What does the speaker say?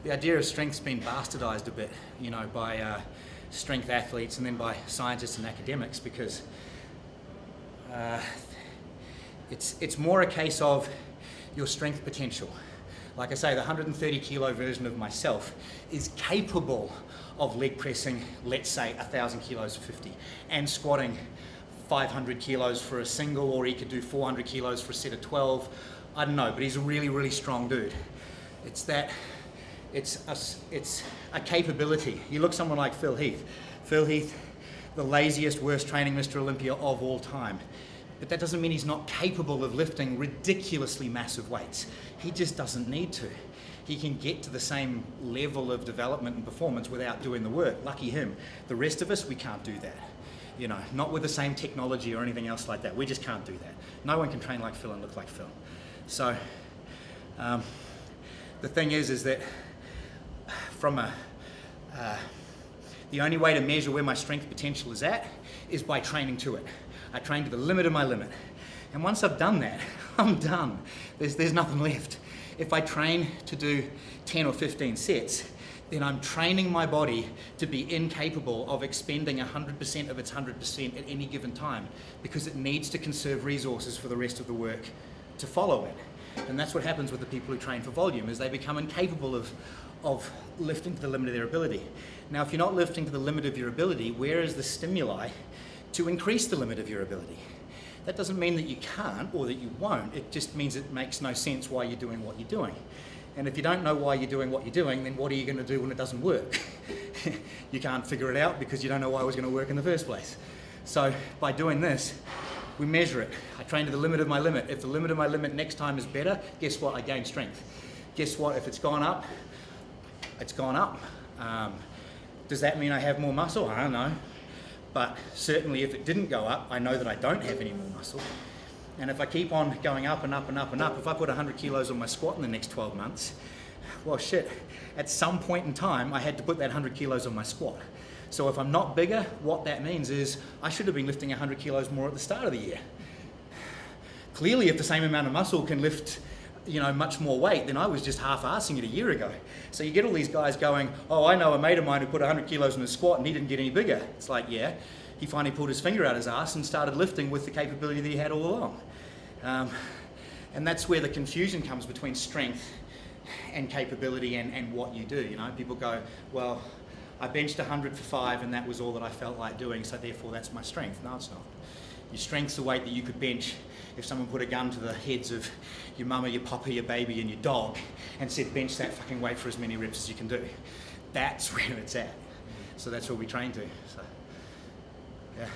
the idea of strength's been bastardized a bit, you know, by strength athletes and then by scientists and academics, because it's more a case of your strength potential. Like I say, the 130 kilo version of myself is capable of leg pressing, let's say, 1,000 kilos for 50, and squatting 500 kilos for a single, or he could do 400 kilos for a set of 12. I don't know, but he's a really, really strong dude. It's a capability. You look someone like Phil Heath. Phil Heath, the laziest, worst training Mr. Olympia of all time. But that doesn't mean he's not capable of lifting ridiculously massive weights. He just doesn't need to. He can get to the same level of development and performance without doing the work. Lucky him. The rest of us, we can't do that. You know, not with the same technology or anything else like that. We just can't do that. No one can train like Phil and look like Phil. So the thing is that from the only way to measure where my strength potential is at is by training to it. I train to the limit of my limit. And once I've done that, I'm done. There's nothing left. If I train to do 10 or 15 sets, then I'm training my body to be incapable of expending 100% of its 100% at any given time, because it needs to conserve resources for the rest of the work to follow it. And that's what happens with the people who train for volume, is they become incapable of lifting to the limit of their ability. Now, if you're not lifting to the limit of your ability, where is the stimuli to increase the limit of your ability? That doesn't mean that you can't or that you won't. It just means it makes no sense why you're doing what you're doing. And if you don't know why you're doing what you're doing, then what are you going to do when it doesn't work? You can't figure it out because you don't know why it was going to work in the first place. So by doing this, we measure it. I train to the limit of my limit. If the limit of my limit next time is better, guess what? I gain strength. Guess what? If it's gone up, it's gone up. Does that mean I have more muscle? I don't know. But certainly if it didn't go up, I know that I don't have any more muscle. And if I keep on going up and up and up and up, if I put 100 kilos on my squat in the next 12 months, well shit, at some point in time, I had to put that 100 kilos on my squat. So if I'm not bigger, what that means is I should have been lifting 100 kilos more at the start of the year. Clearly, if the same amount of muscle can lift, you know, much more weight, then I was just half-assing it a year ago. So you get all these guys going, oh, I know a mate of mine who put 100 kilos on his squat and he didn't get any bigger. It's like, yeah, he finally pulled his finger out his ass and started lifting with the capability that he had all along. And that's where the confusion comes between strength and capability and what you do. You know, people go, well, I benched 100 for 5 and that was all that I felt like doing, so therefore that's my strength. No, it's not. Your strength's the weight that you could bench if someone put a gun to the heads of your mama, your papa, your baby and your dog and said bench that fucking weight for as many reps as you can do. That's where it's at. So that's what we train to. So, yeah.